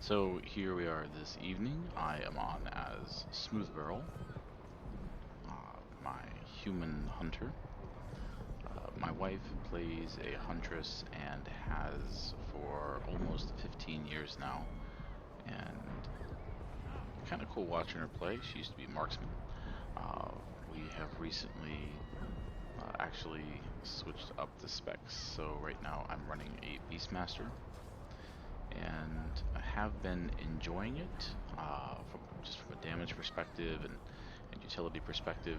So here we are this evening. I am on as Smoothbarrel, my human hunter. My wife plays a huntress and has for almost 15 years now, and kind of cool watching her play. She used to be marksman. Uh, we have recently actually switched up the specs, so right now I'm running a Beastmaster, and I have been enjoying it from a damage perspective and utility perspective.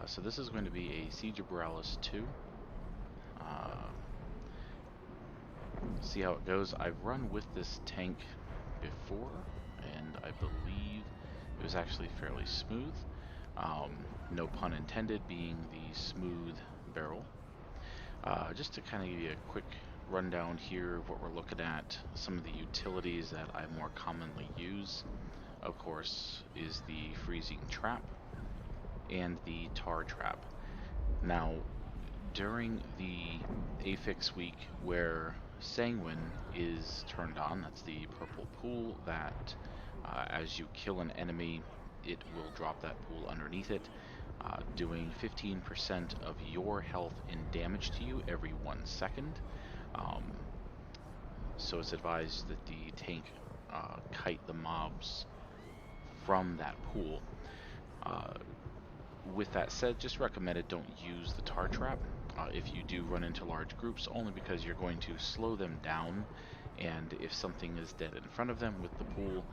So this is going to be a Siege of Borealis 2. Uh, see how it goes. I've run with this tank before, and I believe it was actually fairly smooth. No pun intended, being the smooth barrel. Just to kind of give you a quick rundown here of what we're looking at, some of the utilities that I more commonly use, of course, is the freezing trap and the tar trap. Now, during the affix week where Sanguine is turned on, that's the purple pool that as you kill an enemy, it will drop that pool underneath it, doing 15% of your health in damage to you every 1 second. Um, so it's advised that the tank kite the mobs from that pool. Uh, with that said, just recommended don't use the tar trap if you do run into large groups, only because you're going to slow them down, and if something is dead in front of them with the pool,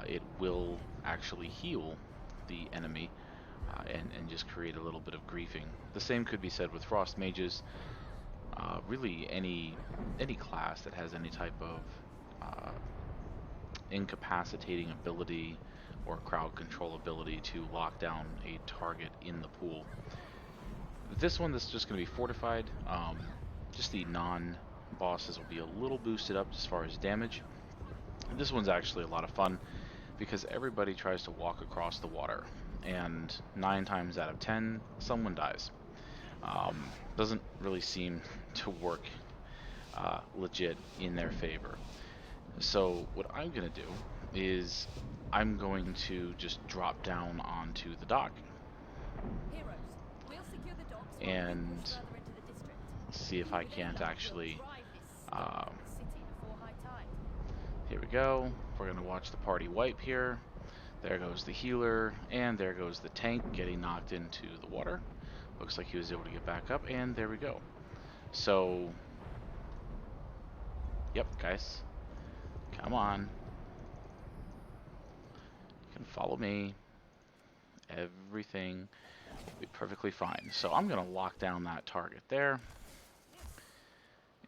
it will actually heal the enemy and just create a little bit of griefing. The same could be said with frost mages. Really, any class that has any type of uh, incapacitating ability or crowd control ability to lock down a target in the pool. This one, this is just going to be fortified. Just the non-bosses will be a little boosted up as far as damage. This one's actually a lot of fun because everybody tries to walk across the water, and 9 times out of 10, someone dies. Doesn't really seem to work legit in their favor. So what I'm going to do is I'm going to just drop down onto the dock and see if I can't actually here we go. We're going to watch the party wipe here. There goes the healer, and there goes the tank getting knocked into the water. Looks like he was able to get back up, and there we go. So, yep, guys, come on. You can follow me. Everything will be perfectly fine. So I'm going to lock down that target there.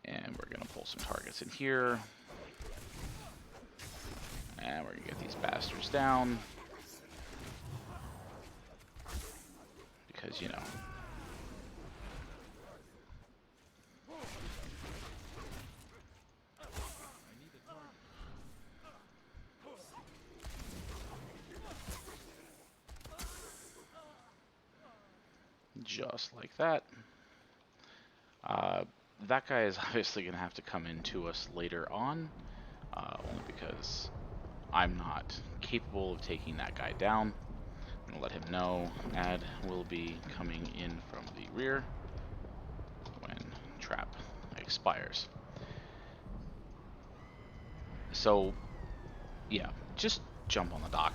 And we're going to pull some targets in here. And we're going to get these bastards down. Because, you know. Just like that. That guy is obviously going to have to come in to us later on. Only because I'm not capable of taking that guy down. I'm going to let him know Ad will be coming in from the rear when trap expires. So, yeah, just jump on the dock.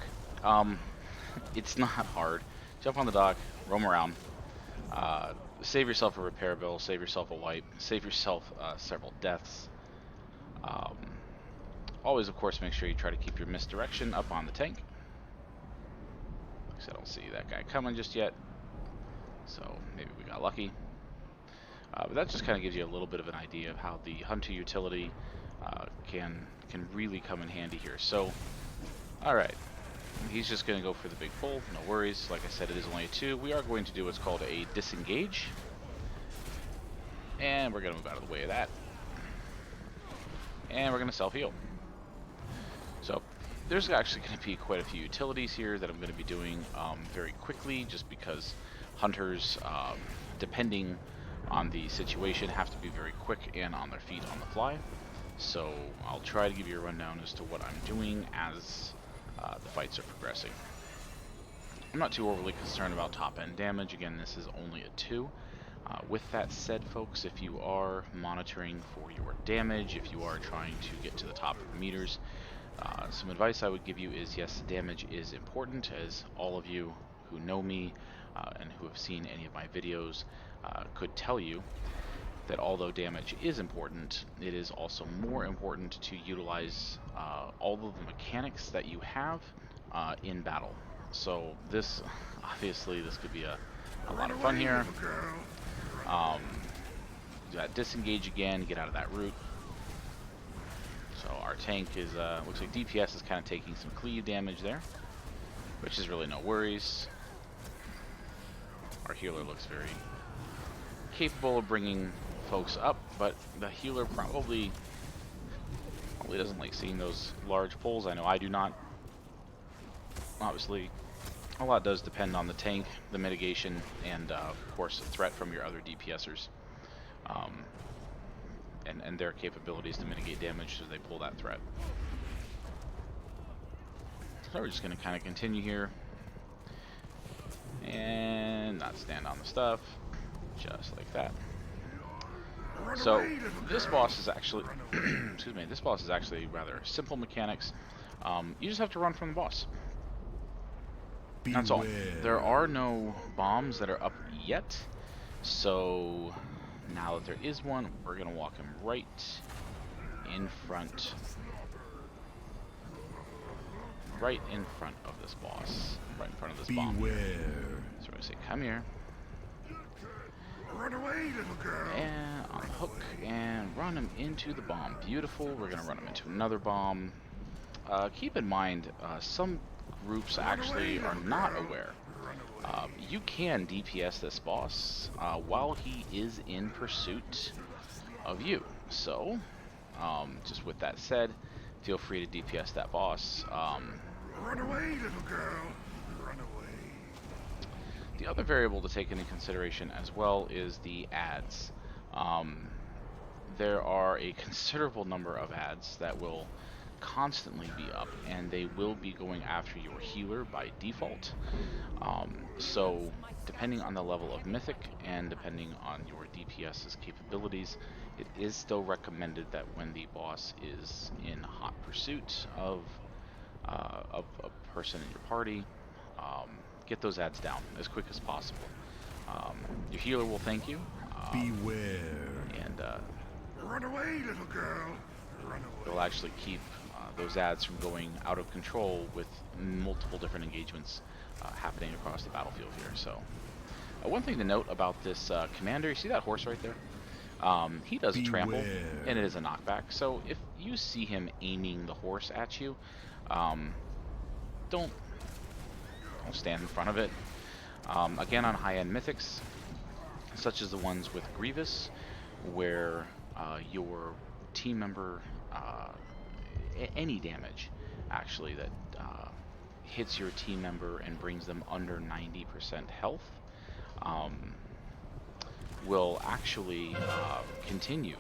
It's not hard. Jump on the dock, roam around, save yourself a repair bill, save yourself a wipe, save yourself several deaths. Always, of course, make sure you try to keep your misdirection up on the tank. Because I don't see that guy coming just yet. So maybe we got lucky. But that just kind of gives you a little bit of an idea of how the hunter utility can really come in handy here. So, alright. He's just going to go for the big pull. No worries. Like I said, it is only a 2. We are going to do what's called a disengage. And we're going to move out of the way of that. And we're going to self-heal. So, there's actually going to be quite a few utilities here that I'm going to be doing very quickly, just because hunters, depending on the situation, have to be very quick and on their feet on the fly. So I'll try to give you a rundown as to what I'm doing as the fights are progressing. I'm not too overly concerned about top end damage. Again, this is only a 2. With that said, folks, if you are monitoring for your damage, if you are trying to get to the top of the meters, some advice I would give you is, yes, damage is important, as all of you who know me and who have seen any of my videos could tell you that although damage is important, it is also more important to utilize all of the mechanics that you have in battle. So this, obviously, this could be a lot of fun here. Disengage again, get out of that route. So our tank is, looks like DPS is kind of taking some cleave damage there, which is really no worries. Our healer looks very capable of bringing folks up, but the healer probably doesn't like seeing those large pulls. I know I do not. Obviously, a lot does depend on the tank, the mitigation, and of course the threat from your other DPSers, and their capabilities to mitigate damage as they pull that threat. So we're just going to kind of continue here and not stand on the stuff, just like that. So this boss is actually, excuse me, this boss is actually rather simple mechanics. You just have to run from the boss. That's all. There are no bombs that are up yet, so now that there is one, we're gonna walk him right in front of this boss, right in front of this bomb. So we're gonna say, come here. Run away, little girl. And on the hook, and run him into the bomb. Beautiful. We're going to run him into another bomb. Keep in mind, some groups actually are not aware. You can DPS this boss while he is in pursuit of you. So, just with that said, feel free to DPS that boss. Run away, little girl. Run away. The other variable to take into consideration as well is the ads. There are a considerable number of ads that will constantly be up, and they will be going after your healer by default. So depending on the level of Mythic and depending on your DPS's capabilities, it is still recommended that when the boss is in hot pursuit of a person in your party, get those ads down as quick as possible. Your healer will thank you. Beware. And run away, little girl. Run away. It'll actually keep those ads from going out of control with multiple different engagements happening across the battlefield here. So, one thing to note about this commander, you see that horse right there? He does a trample, and it is a knockback. So if you see him aiming the horse at you, don't stand in front of it. Again, on high-end mythics, such as the ones with Grievous, where your team member, any damage actually that hits your team member and brings them under 90% health, will actually continue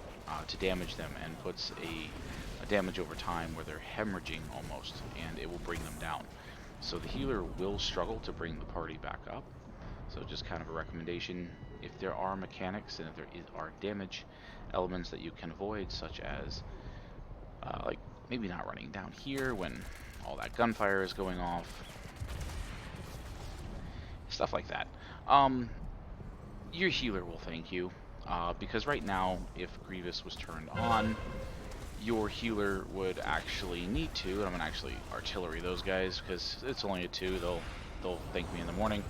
to damage them and puts a damage over time where they're hemorrhaging almost, and it will bring them down. So the healer will struggle to bring the party back up. So just kind of a recommendation, if there are mechanics and if there are damage elements that you can avoid, such as like maybe not running down here when all that gunfire is going off, stuff like that. Your healer will thank you, because right now, if Grievous was turned on, your healer would actually need to, and I'm gonna actually artillery those guys because it's only a 2. They'll thank me in the morning.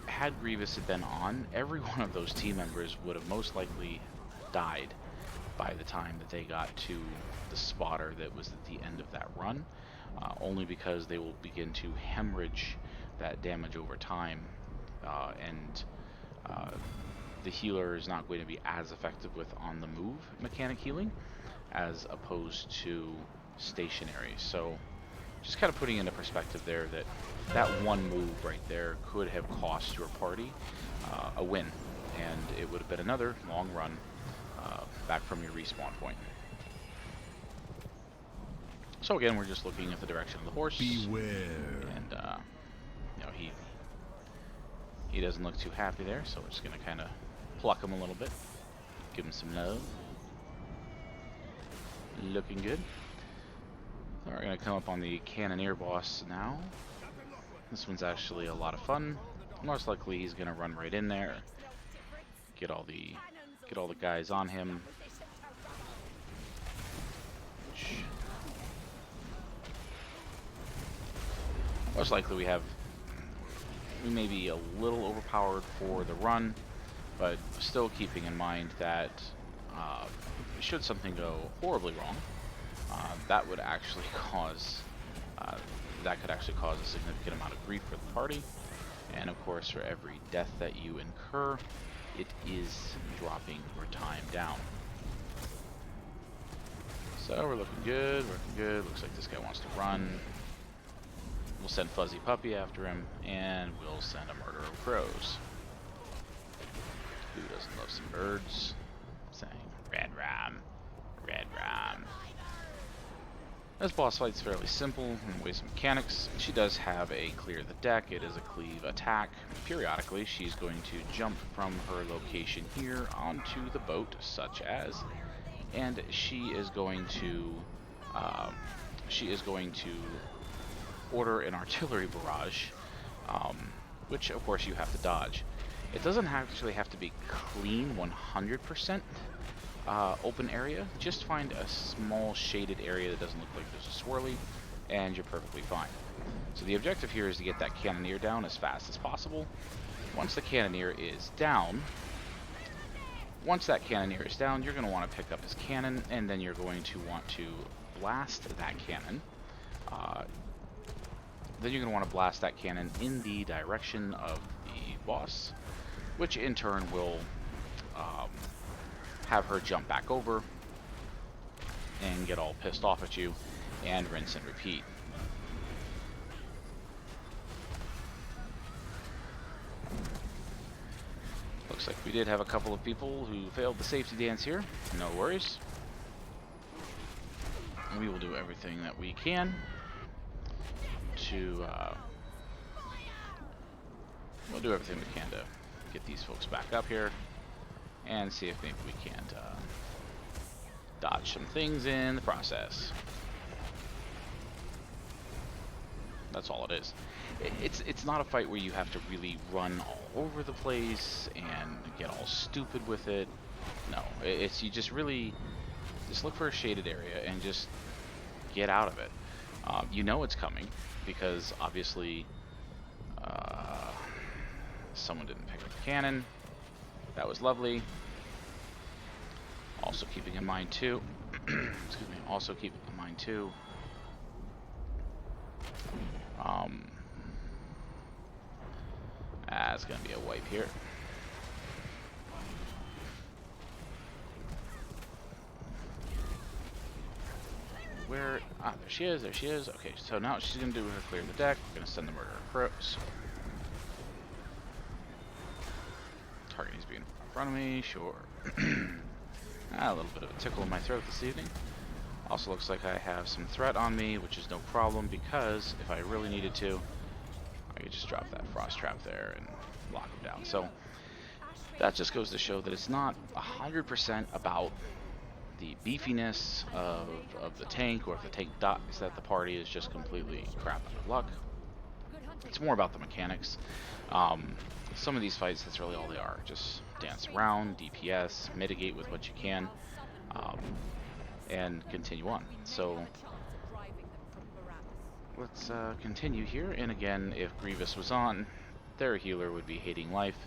Had Grievous had been on, every one of those team members would have most likely died by the time that they got to the spotter that was at the end of that run, only because they will begin to hemorrhage that damage over time, and the healer is not going to be as effective with on the move mechanic healing as opposed to stationary. So just kind of putting into perspective there that that one move right there could have cost your party a win, and it would have been another long run back from your respawn point. So again, we're just looking at the direction of the horse. Beware. And you know, he doesn't look too happy there, so we're just gonna kind of pluck him a little bit, give him some love. Looking good. So we're gonna come up on the Cannoneer boss now. This one's actually a lot of fun. Most likely he's gonna run right in there, get all the guys on him. Most likely we may be a little overpowered for the run, but still keeping in mind that should something go horribly wrong, that would actually cause a significant amount of grief for the party. And of course, for every death that you incur, it is dropping your time down. So we're looking good, Looks like this guy wants to run. We'll send Fuzzy Puppy after him, and we'll send a Murder of Crows. Who doesn't love some birds? Saying, Red Ram, Red Ram. This boss fight's fairly simple in ways of mechanics. She does have a clear the deck. It is a cleave attack. Periodically, she's going to jump from her location here onto the boat, such as, and she is going to order an artillery barrage, which of course you have to dodge. It doesn't actually have to be clean 100% open area. Just find a small shaded area that doesn't look like there's a swirly, and you're perfectly fine. So the objective here is to get that Cannoneer down as fast as possible. Once the Cannoneer is down, you're going to want to pick up his cannon, and then you're going to want to blast that cannon. Then you're going to want to blast that cannon in the direction of the boss, which in turn will have her jump back over and get all pissed off at you, and rinse and repeat. Looks like we did have a couple of people who failed the safety dance here. No worries. We will do everything that we can to get these folks back up here and see if maybe we can't dodge some things in the process. That's all it is. It's not a fight where you have to really run all over the place and get all stupid with it. No, you just look for a shaded area and just get out of it. You know it's coming because obviously someone didn't pick up the cannon. That was lovely. Also keeping in mind too, it's gonna be a wipe here. Where? Ah, there she is. Okay, so now she's gonna do her clear the deck. We're gonna send the Murder of Crows. Target needs to be in front of me, sure. A little bit of a tickle in my throat this evening. Also looks like I have some threat on me, which is no problem because if I really needed to, I could just drop that frost trap there and lock him down. So that just goes to show that it's not 100% about the beefiness of the tank, or if the tank dies, that the party is just completely crap out of luck. It's more about the mechanics. Some of these fights, that's really all they are. Just dance around, DPS, mitigate with what you can, and continue on. So let's continue here. And again, if Grievous was on, their healer would be hating life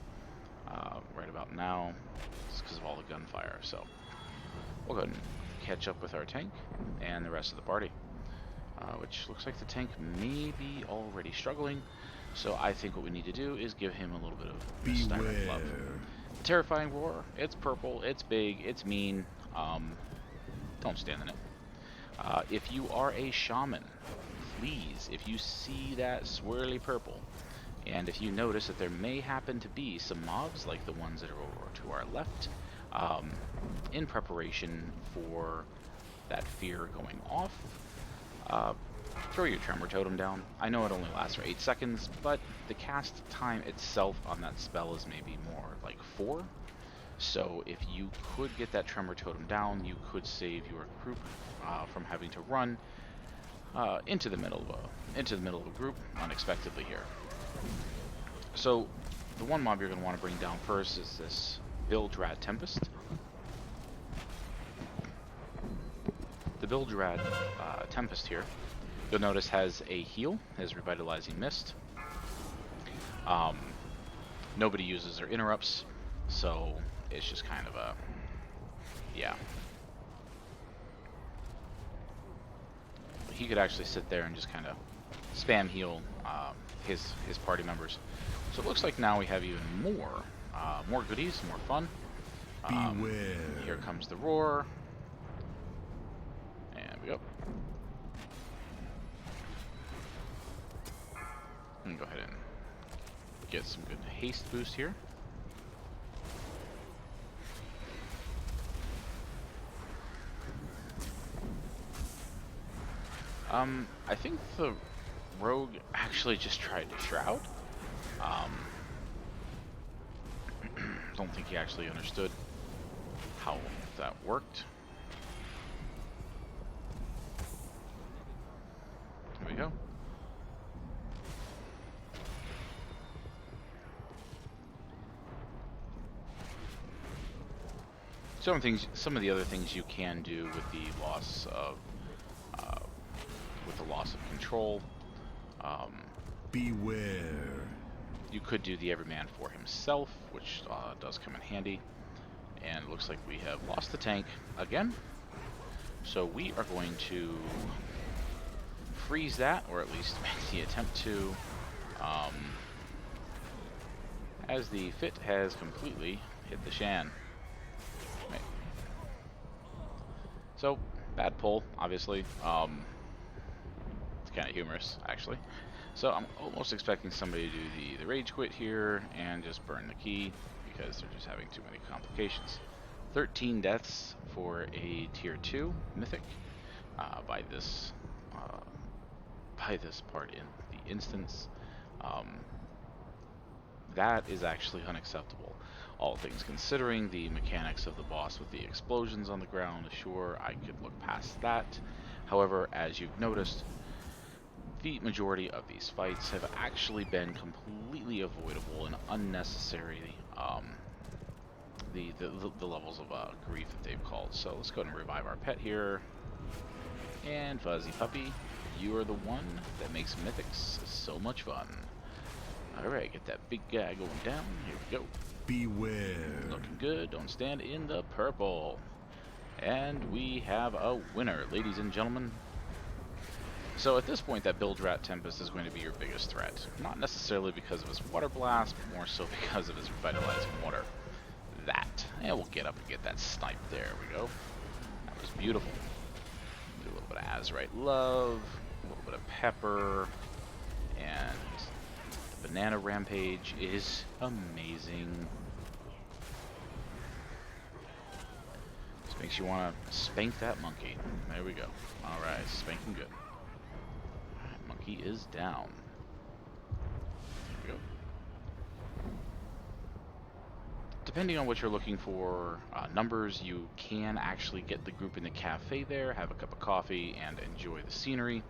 right about now. It's because of all the gunfire. So we'll go ahead and catch up with our tank and the rest of the party, which looks like the tank may be already struggling. So I think what we need to do is give him a little bit of Styrite love. The Terrifying Roar, it's purple, it's big, it's mean. Don't stand in it. If you are a shaman, please, if you see that swirly purple, and if you notice that there may happen to be some mobs like the ones that are over to our left, in preparation for that fear going off. Uh, Throw your tremor totem down. I know it only lasts for 8 seconds, but the cast time itself on that spell is maybe more like 4. So if you could get that tremor totem down, you could save your group from having to run into the middle of a group unexpectedly here. So the one mob you're going to want to bring down first is this Bildrad Tempest. The Bildrad Tempest here, you'll notice, has a heal, has Revitalizing Mist. Nobody uses their interrupts, so it's just kind of a, yeah. He could actually sit there and just kind of spam heal his party members. So it looks like now we have even more goodies, more fun. Beware. Here comes the roar. And we go. And go ahead and get some good haste boost here. I think the rogue actually just tried to shroud. Don't think he actually understood how that worked. There we go. Some of the other things you can do with the loss of control. Beware. You could do the everyman for himself, which does come in handy. And it looks like we have lost the tank again. So we are going to freeze that, or at least make the attempt to, as the fit has completely hit the shan. Right. So, bad pull, obviously. It's kind of humorous, actually. So I'm almost expecting somebody to do the rage quit here and just burn the key, because they're just having too many complications. 13 deaths for a tier 2 mythic by this part in the instance. That is actually unacceptable. All things considering, the mechanics of the boss with the explosions on the ground, sure, I could look past that. However, as you've noticed, the majority of these fights have actually been completely avoidable and unnecessary. The levels of grief that they've called. So let's go ahead and revive our pet here. And Fuzzy Puppy, you are the one that makes mythics so much fun. Alright, get that big guy going down. Here we go. Beware. Looking good. Don't stand in the purple. And we have a winner, ladies and gentlemen. So at this point, that Bildrad Tempest is going to be your biggest threat. Not necessarily because of his water blast, but more so because of his revitalizing water. That. And we'll get up and get that snipe. There we go. That was beautiful. Do a little bit of Azurite Love, a little bit of Pepper, and the Banana Rampage is amazing. Just makes you want to spank that monkey. There we go. Alright, spank him good. Alright, monkey is down. There we go. Depending on what you're looking for, numbers, you can actually get the group in the cafe there, have a cup of coffee, and enjoy the scenery.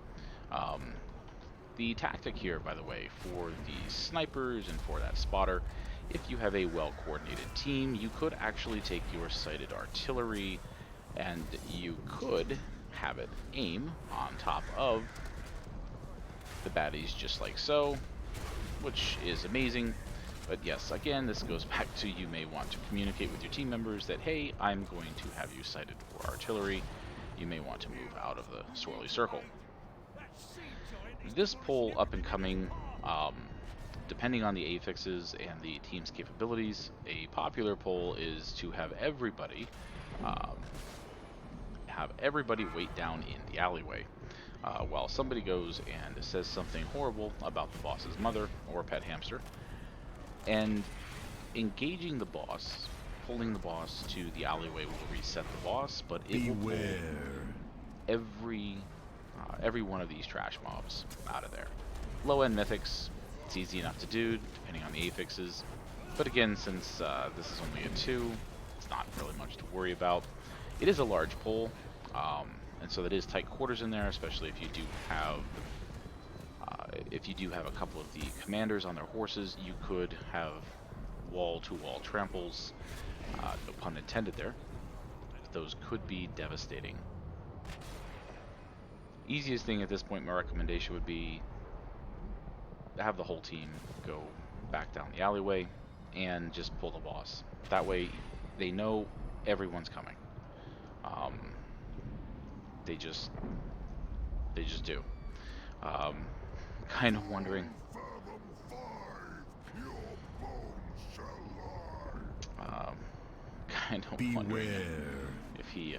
The tactic here, by the way, for the snipers and for that spotter, if you have a well-coordinated team, you could actually take your sighted artillery and you could have it aim on top of the baddies just like so, which is amazing. But yes, again, this goes back to you may want to communicate with your team members that, hey, I'm going to have you sighted for artillery. You may want to move out of the swirly circle. This pull up and coming, depending on the affixes and the team's capabilities, a popular pull is to have everybody wait down in the alleyway while somebody goes and says something horrible about the boss's mother or pet hamster. And engaging the boss pulling the boss to the alleyway will reset the boss, but it will pull every one of these trash mobs out of there. Low-end mythics, it's easy enough to do, depending on the affixes. But again, since this is only a 2, it's not really much to worry about. It is a large pull, and so that is tight quarters in there, especially if you do have a couple of the commanders on their horses. You could have wall-to-wall tramples, no pun intended there. Those could be devastating. Easiest thing at this point, my recommendation would be have the whole team go back down the alleyway and just pull the boss. That way they know everyone's coming. They just do. Kind of wondering. Kind of wondering if he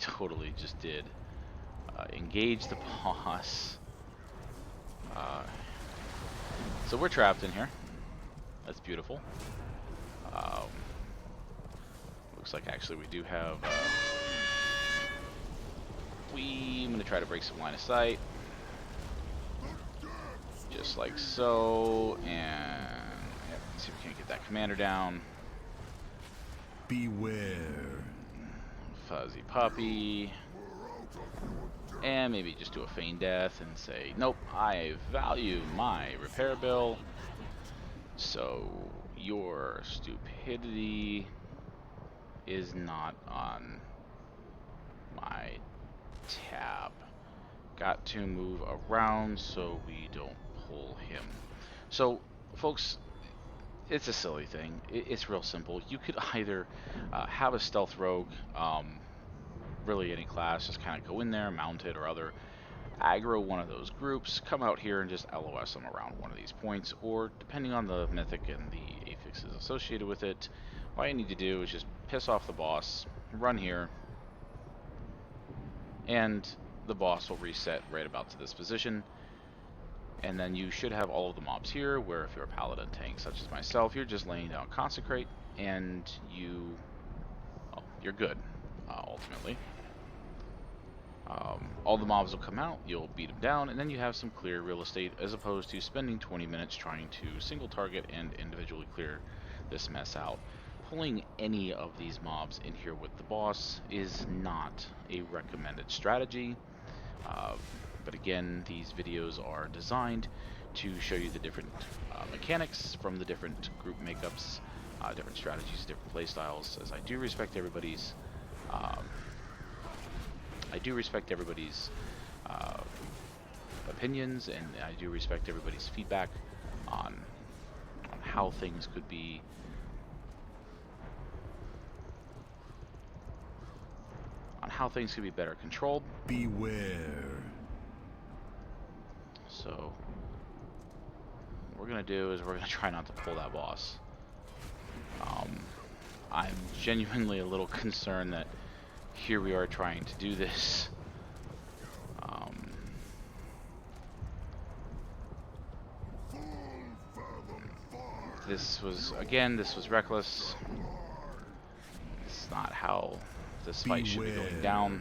totally just did engage the boss. So we're trapped in here. That's beautiful. Looks like actually we do have. I'm gonna try to break some line of sight, just like so, and yeah, let's see if we can't get that commander down. Beware. Fuzzy puppy. And maybe just do a feign death and say, nope, I value my repair bill, so your stupidity is not on my tab. Got to move around so we don't pull him. So, folks, it's a silly thing. It's real simple. You could either have a stealth rogue, really any class, just kind of go in there, mount it or other, aggro one of those groups, come out here and just LOS them around one of these points, or depending on the mythic and the affixes associated with it, all you need to do is just piss off the boss, run here, and the boss will reset right about to this position. And then you should have all of the mobs here, where if you're a paladin tank such as myself, you're just laying down consecrate, and you're good, ultimately. All the mobs will come out, you'll beat them down, and then you have some clear real estate, as opposed to spending 20 minutes trying to single target and individually clear this mess out. Pulling any of these mobs in here with the boss is not a recommended strategy. But again, these videos are designed to show you the different mechanics from the different group makeups, different strategies, different playstyles, as I do respect everybody's opinions, and I do respect everybody's feedback on how things could be better controlled. Beware. So what we're gonna do is we're gonna try not to pull that boss. I'm genuinely a little concerned that here we are trying to do this. This was reckless. It's not how this fight should be going down.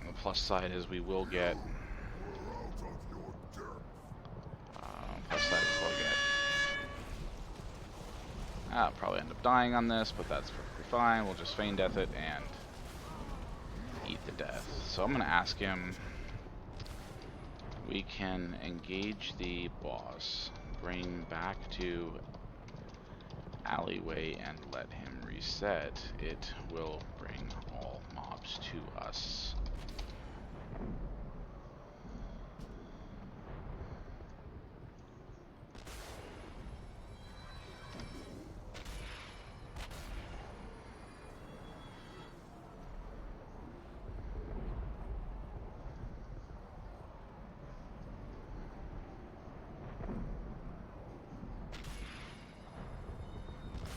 The plus side is we will get. I'll probably end up dying on this, but that's perfectly fine. We'll just feign death it and eat the death. So I'm going to ask him. We can engage the boss, bring back to alleyway, and let him reset. It will bring all mobs to us.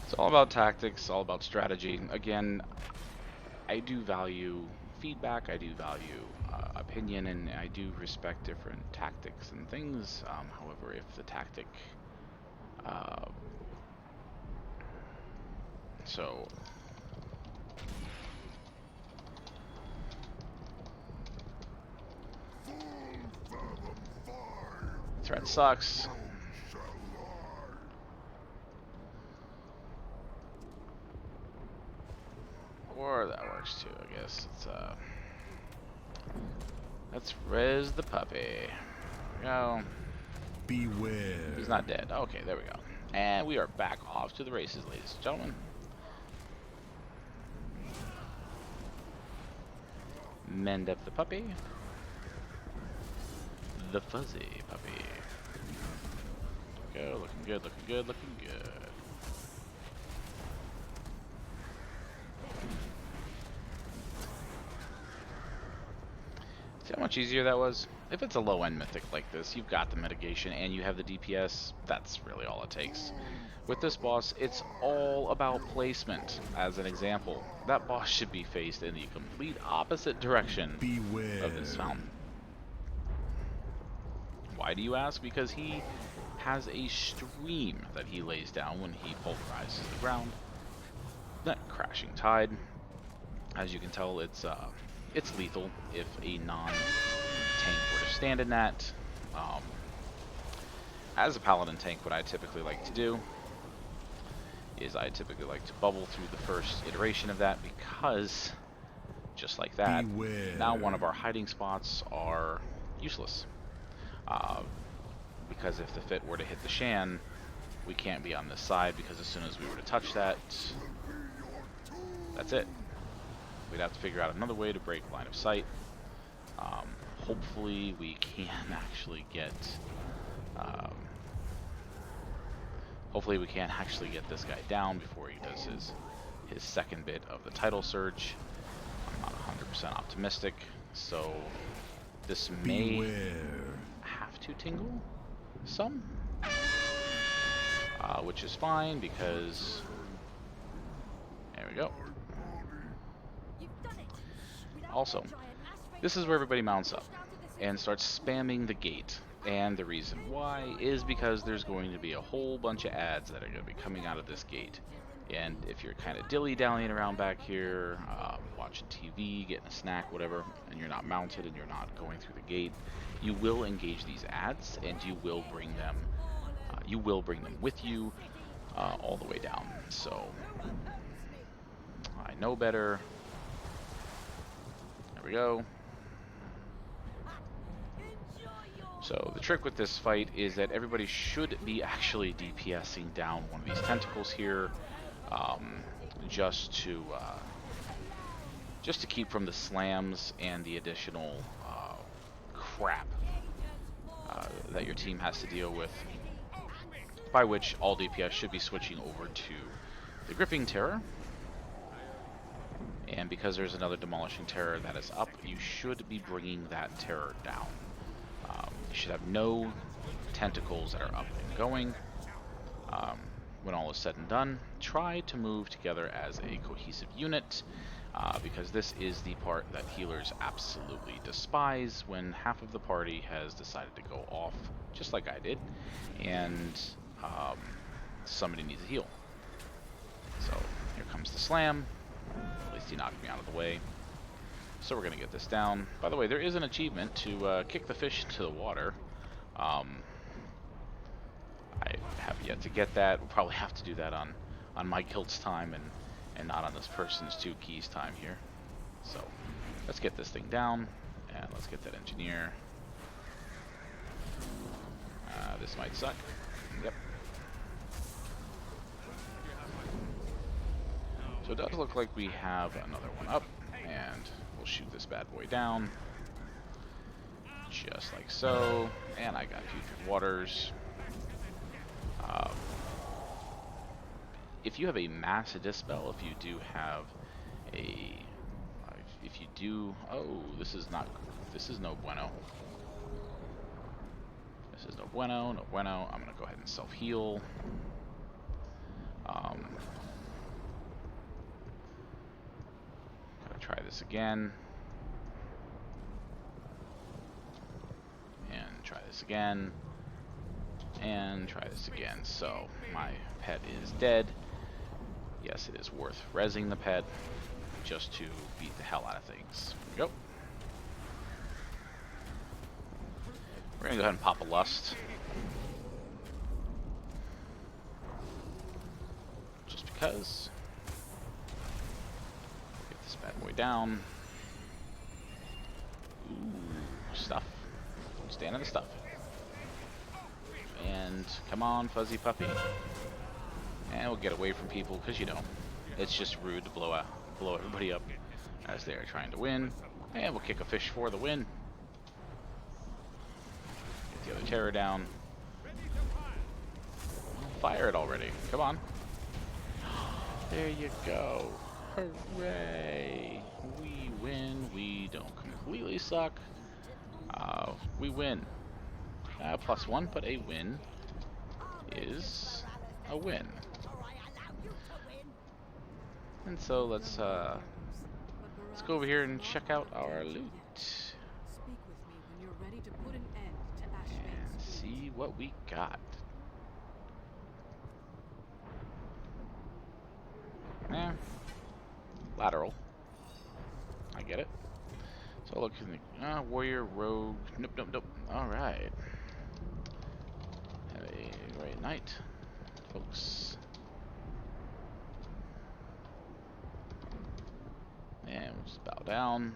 It's all about tactics, all about strategy. Again, I do value feedback, I do value opinion, and I do respect different tactics and things. However, if the tactic, uh, so threat sucks. Or that works too, I guess. Let's res the puppy. There we go. Beware. He's not dead. Okay, there we go. And we are back off to the races, ladies and gentlemen. Mend up the puppy. The fuzzy puppy. There we go, looking good, looking good, looking good. See how much easier that was? If it's a low-end mythic like this, you've got the mitigation and you have the DPS, that's really all it takes. With this boss, it's all about placement. As an example, that boss should be faced in the complete opposite direction of this fountain. Why do you ask? Because he has a stream that he lays down when he pulverizes the ground. That crashing tide, as you can tell, it's lethal if a non-tank were to stand in that. As a paladin tank, what I typically like to do is I typically like to bubble through the first iteration of that, because just like that, now one of our hiding spots are useless. Because if the fit were to hit the Shan, we can't be on this side, because as soon as we were to touch that, that's it. We'd have to figure out another way to break line of sight. Hopefully we can actually get this guy down before he does his second bit of the tidal surge. I'm not 100% optimistic, so this may have to tingle some, which is fine, because there we go. Also, this is where everybody mounts up and starts spamming the gate, and the reason why is because there's going to be a whole bunch of ads that are going to be coming out of this gate. And if you're kind of dilly-dallying around back here, watching TV, getting a snack, whatever, and you're not mounted and you're not going through the gate, you will engage these ads, and you will bring them with you all the way down. So I know better. There we go. So the trick with this fight is that everybody should be actually DPSing down one of these tentacles here, just to keep from the slams and the additional crap that your team has to deal with. By which all DPS should be switching over to the Gripping Terror. And because there's another Demolishing Terror that is up, you should be bringing that Terror down. You should have no tentacles that are up and going. When all is said and done, try to move together as a cohesive unit, because this is the part that healers absolutely despise, when half of the party has decided to go off, just like I did, and somebody needs a heal. So here comes the slam. At least he knocked me out of the way. So we're going to get this down. By the way, there is an achievement to kick the fish into the water. I have yet to get that. We'll probably have to do that on my guild's time and not on this person's 2 keys time here. So let's get this thing down, and let's get that engineer. This might suck. Yep. So it does look like we have another one up, and we'll shoot this bad boy down. Just like so. And I got Putrid Waters. If you have a Mass Dispel, if you do have a... if you do... Oh, this is no bueno. This is no bueno, no bueno. I'm going to go ahead and self-heal. Gotta try this again. this again. And try this again. So, my pet is dead. Yes, it is worth rezzing the pet just to beat the hell out of things. Yep. We're gonna go ahead and pop a lust. Just because. Get this bad boy down. Ooh, stuff. Stand in the stuff. And come on, fuzzy puppy. And we'll get away from people, because you know, it's just rude to blow everybody up as they are trying to win. And we'll kick a fish for the win. Get the other terror down. Fire it already. Come on. There you go. Hooray. We win. We don't completely suck. We win. +1, but a win is a win. And so let's go over here and check out our loot. And see what we got. Lateral. I get it. So look in the warrior, rogue. Nope, nope, nope. Alright. Have a great night, folks. And we'll just bow down.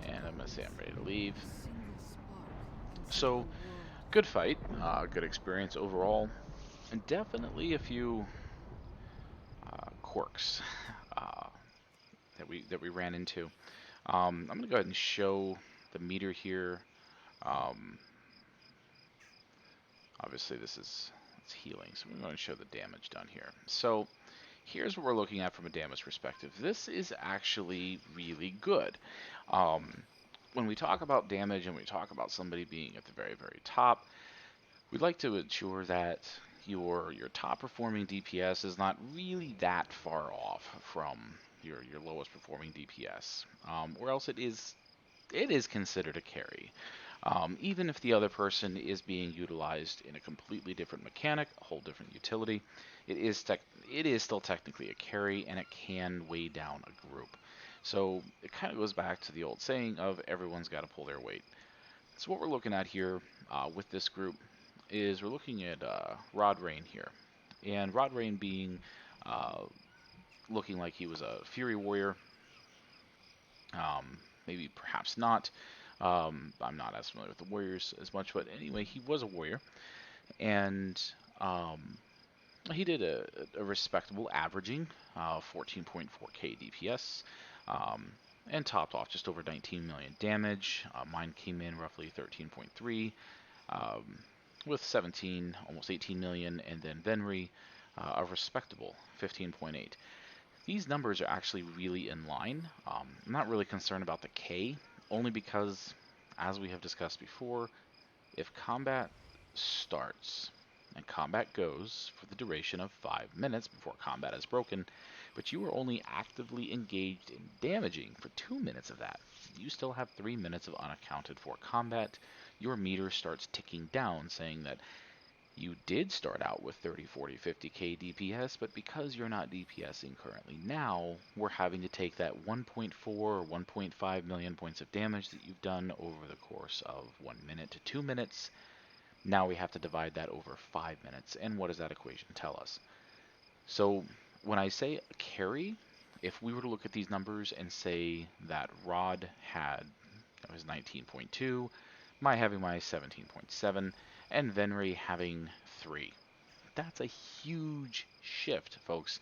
And I'm gonna say I'm ready to leave. So, good fight, good experience overall, and definitely a few quirks that we ran into. I'm gonna go ahead and show the meter here. Obviously, it's healing, so we're going to show the damage done here. So, here's what we're looking at from a damage perspective. This is actually really good. When we talk about damage and we talk about somebody being at the very, very top, we'd like to ensure that your top performing DPS is not really that far off from your lowest performing DPS, or else it is considered a carry. Even if the other person is being utilized in a completely different mechanic, a whole different utility, it is still technically a carry, and it can weigh down a group. So it kind of goes back to the old saying of everyone's got to pull their weight. So what we're looking at here with this group is we're looking at Rod Rain here. And Rod Rain being looking like he was a Fury Warrior. Maybe perhaps not. I'm not as familiar with the Warriors as much, but anyway, he was a Warrior. And he did a respectable averaging, 14.4k DPS. And topped off just over 19 million damage. Mine came in roughly 13.3 with 17, almost 18 million, and then Venri, a respectable 15.8. These numbers are actually really in line. I'm not really concerned about the K, only because, as we have discussed before, if combat starts and combat goes for the duration of 5 minutes before combat is broken, but you are only actively engaged in damaging for 2 minutes of that, you still have 3 minutes of unaccounted for combat. Your meter starts ticking down, saying that you did start out with 30, 40, 50k DPS, but because you're not DPSing currently now, we're having to take that 1.4 or 1.5 million points of damage that you've done over the course of 1 minute to 2 minutes. Now we have to divide that over 5 minutes. And what does that equation tell us? So when I say a carry, if we were to look at these numbers and say that Rod had, that was 19.2, my having my 17.7, and Venri having 3. That's a huge shift, folks.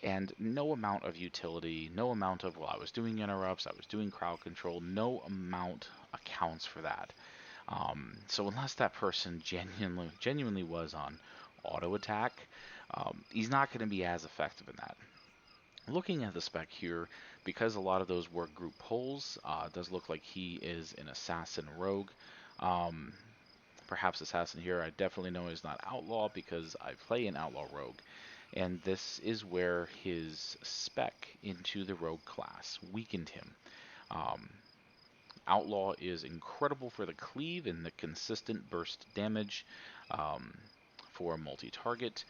And no amount of utility, no amount of, well, I was doing interrupts, I was doing crowd control, no amount accounts for that. So unless that person genuinely was on auto attack, he's not going to be as effective in that. Looking at the spec here, because a lot of those were group pulls, it does look like he is an assassin rogue. Perhaps assassin here. I definitely know he's not outlaw because I play an outlaw rogue. And this is where his spec into the rogue class weakened him. Um, Outlaw is incredible for the cleave and the consistent burst damage um, for a multi-target.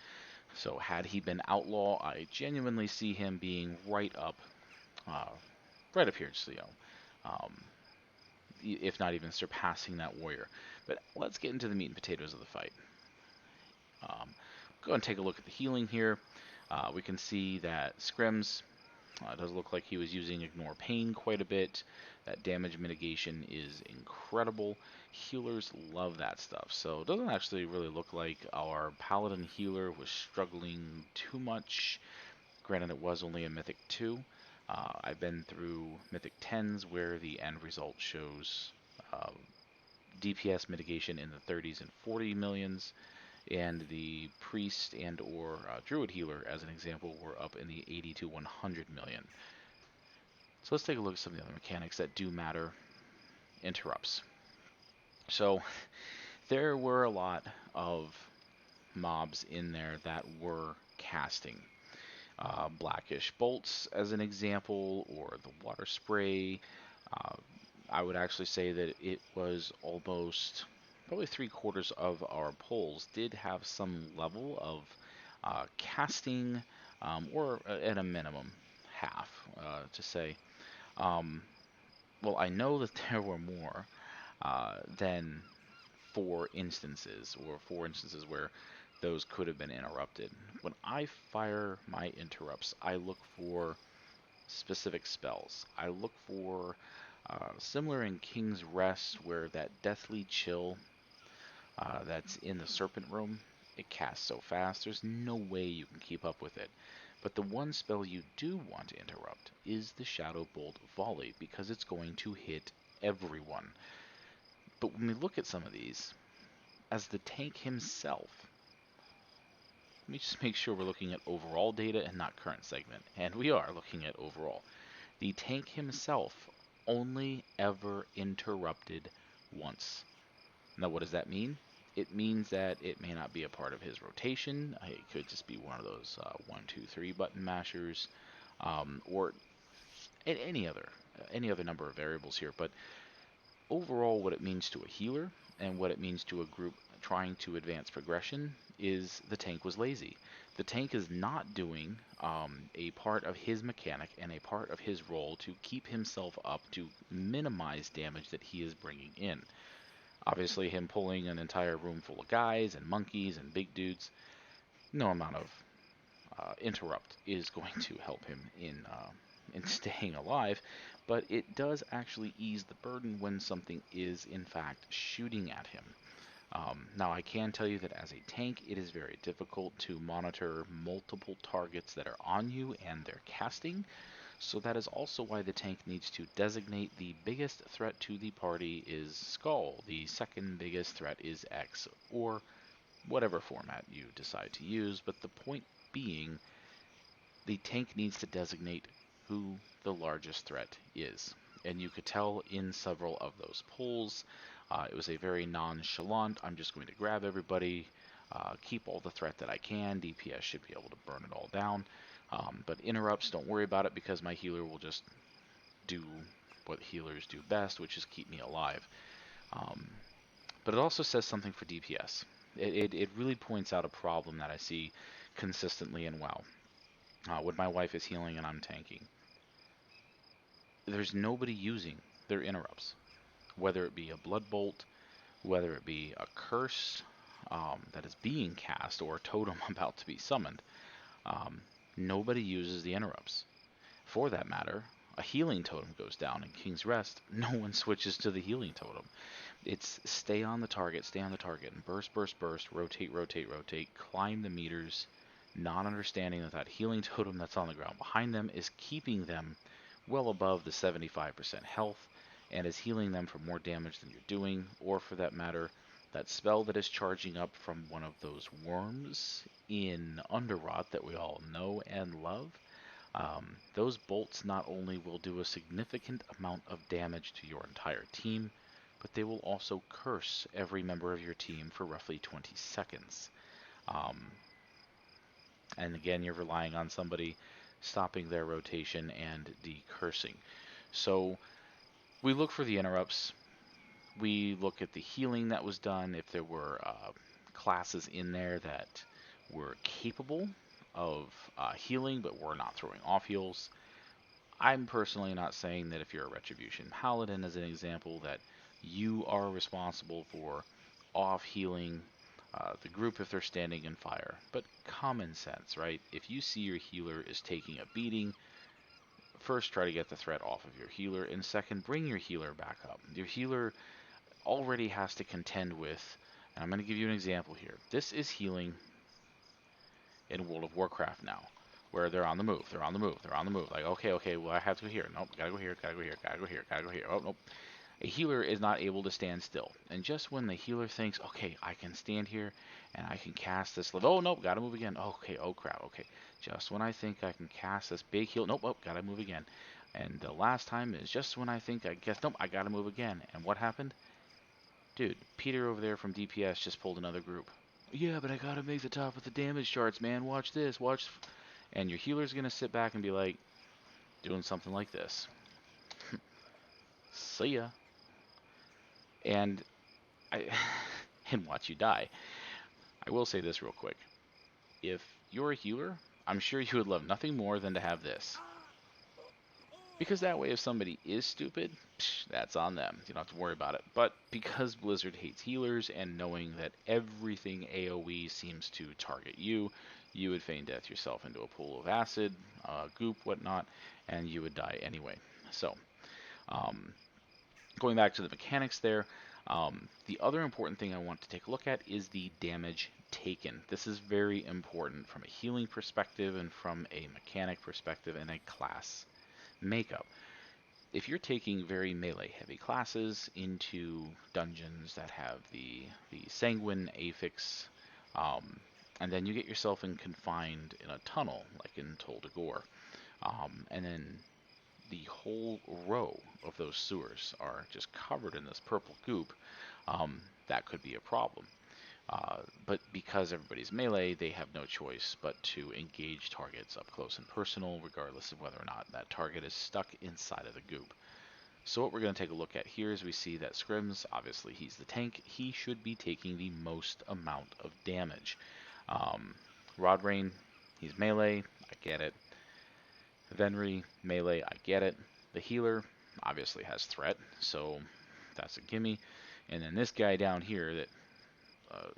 So had he been Outlaw, I genuinely see him being uh, right up here, just, um, if not even surpassing that Warrior. But let's get into the meat and potatoes of the fight. Go and take a look at the healing here. We can see that Scrims does look like he was using Ignore Pain quite a bit. That damage mitigation is incredible. Healers love that stuff. So it doesn't actually really look like our Paladin healer was struggling too much. Granted, it was only a Mythic 2. I've been through Mythic 10s where the end result shows uh, DPS mitigation in the 30s and 40 millions, and the priest and or druid healer, as an example, were up in the 80 to 100 million. So let's take a look at some of the other mechanics that do matter. Interrupts. So there were a lot of mobs in there that were casting. Blackish bolts, as an example, or the water spray. Uh, I would actually say that it was almost probably 3/4 of our polls did have some level of casting, or at a minimum half, to say. Um, well, I know that there were more than 4 instances, or 4 instances where those could have been interrupted. When I fire my interrupts, I look for specific spells. I look for, similar in King's Rest, where that Deathly Chill that's in the Serpent Room, it casts so fast, there's no way you can keep up with it. But the one spell you do want to interrupt is the Shadow Bolt Volley, because it's going to hit everyone. But when we look at some of these, as the tank himself, let me just make sure we're looking at overall data and not current segment. And we are looking at overall. The tank himself only ever interrupted once. Now, what does that mean? It means that it may not be a part of his rotation. It could just be one of those 1, 2, 3 button mashers, or any other number of variables here. But overall, what it means to a healer and what it means to a group trying to advance progression is the tank was lazy. The tank is not doing a part of his mechanic and a part of his role to keep himself up to minimize damage that he is bringing in. Obviously, him pulling an entire room full of guys and monkeys and big dudes, no amount of interrupt is going to help him in staying alive, but it does actually ease the burden when something is in fact shooting at him. Now, I can tell you that as a tank, it is very difficult to monitor multiple targets that are on you and their casting, so that is also why the tank needs to designate the biggest threat to the party is Skull, the second biggest threat is X, or whatever format you decide to use, but the point being, the tank needs to designate who the largest threat is. And you could tell in several of those polls, it was a very nonchalant, I'm just going to grab everybody, keep all the threat that I can, DPS should be able to burn it all down. But interrupts, don't worry about it, because my healer will just do what healers do best, which is keep me alive. But it also says something for DPS. It really points out a problem that I see consistently in WoW. When my wife is healing and I'm tanking, there's nobody using their interrupts. Whether it be a Blood Bolt, whether it be a curse that is being cast, or a totem about to be summoned, um, nobody uses the interrupts. For that matter, a healing totem goes down in King's Rest, no one switches to the healing totem. It's stay on the target, and burst, burst, burst, rotate, rotate, rotate, climb the meters, not understanding that that healing totem that's on the ground behind them is keeping them well above the 75% health, and is healing them for more damage than you're doing, or for that matter, that spell that is charging up from one of those worms in Underrot that we all know and love. Those bolts not only will do a significant amount of damage to your entire team, but they will also curse every member of your team for roughly 20 seconds. Um, and again, you're relying on somebody stopping their rotation and decursing. So We look for the interrupts. We look at the healing that was done, if there were classes in there that were capable of healing but were not throwing off heals. I'm personally not saying that if you're a Retribution Paladin, as an example, that you are responsible for off healing the group if they're standing in fire. But common sense, right? If you see your healer is taking a beating, first try to get the threat off of your healer, and second, bring your healer back up. Your healer already has to contend with, and I'm going to give you an example here. This is healing in World of Warcraft now, where they're on the move, they're on the move, they're on the move. Like, okay, well, I have to go here. Nope, gotta go here, gotta go here, gotta go here, gotta go here. Oh, nope. A healer is not able to stand still. And just when the healer thinks, okay, I can stand here and I can cast this level. Oh, nope, gotta move again. Okay, oh crap, okay. Just when I think I can cast this big heal. Nope, oh, gotta move again. And the last time is just when I think I guess, nope, I gotta move again. And what happened? Dude, Peter over there from DPS just pulled another group. Yeah, but I gotta make the top of the damage charts, man. Watch this, watch. And your healer's gonna sit back and be like, doing something like this. See ya. And I and watch you die. I will say this real quick. If you're a healer, I'm sure you would love nothing more than to have this. Because that way, if somebody is stupid, that's on them. You don't have to worry about it. But because Blizzard hates healers, and knowing that everything AoE seems to target you, you would feign death yourself into a pool of acid, goop, whatnot, and you would die anyway. So, going back to the mechanics there, the other important thing I want to take a look at is the damage taken. This is very important from a healing perspective and from a mechanic perspective and a class makeup. If you're taking very melee heavy classes into dungeons that have the sanguine affix, and then you get yourself confined in a tunnel like in Tol de Gore, and then the whole row of those sewers are just covered in this purple goop, that could be a problem. But because everybody's melee, they have no choice but to engage targets up close and personal, regardless of whether or not that target is stuck inside of the goop. So what we're going to take a look at here is we see that Scrims, obviously he's the tank, he should be taking the most amount of damage. Rod Rain, he's melee, I get it. Venri, melee, I get it. The healer obviously has threat, so that's a gimme. And then this guy down here that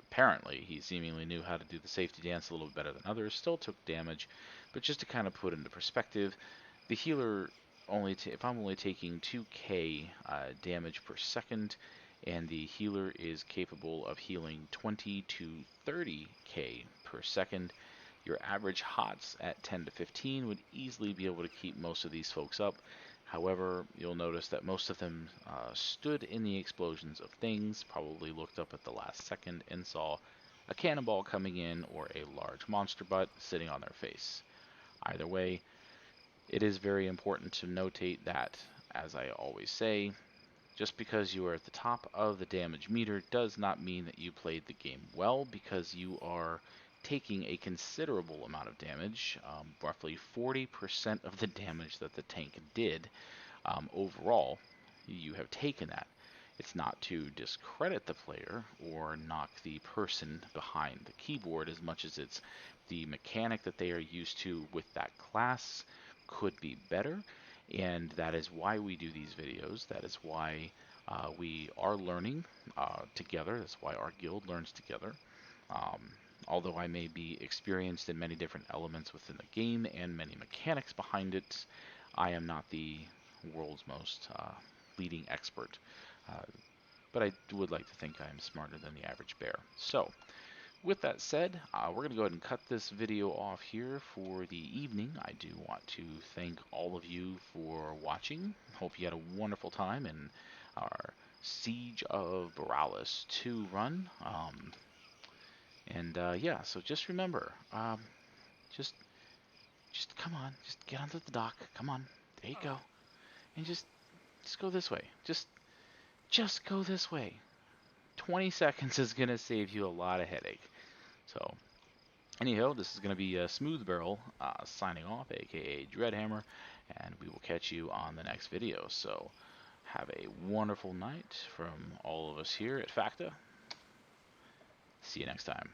apparently he seemingly knew how to do the safety dance a little better than others, still took damage. But just to kind of put into perspective, the healer if I'm only taking 2k damage per second, and the healer is capable of healing 20 to 30k per second, your average HOTS at 10 to 15 would easily be able to keep most of these folks up. However, you'll notice that most of them stood in the explosions of things, probably looked up at the last second and saw a cannonball coming in or a large monster butt sitting on their face. Either way, it is very important to notate that, as I always say, just because you are at the top of the damage meter does not mean that you played the game well, because you are taking a considerable amount of damage, roughly 40% of the damage that the tank did overall. You have taken that. It's not to discredit the player or knock the person behind the keyboard as much as it's the mechanic that they are used to with that class could be better, and that is why we do these videos. That is why we are learning together. That's why our guild learns together. Although I may be experienced in many different elements within the game and many mechanics behind it, I am not the world's most leading expert. But I would like to think I am smarter than the average bear. So, with that said, we're going to go ahead and cut this video off here for the evening. I do want to thank all of you for watching. Hope you had a wonderful time in our Siege of Borealis 2 run. Yeah, so just remember, just come on, just get onto the dock. Come on, there you go, and just go this way. Just go this way. 20 seconds is gonna save you a lot of headache. So, anyhow, this is gonna be Smoothbarrel signing off, aka Dreadhammer, and we will catch you on the next video. So, Have a wonderful night from all of us here at Facta. See you next time.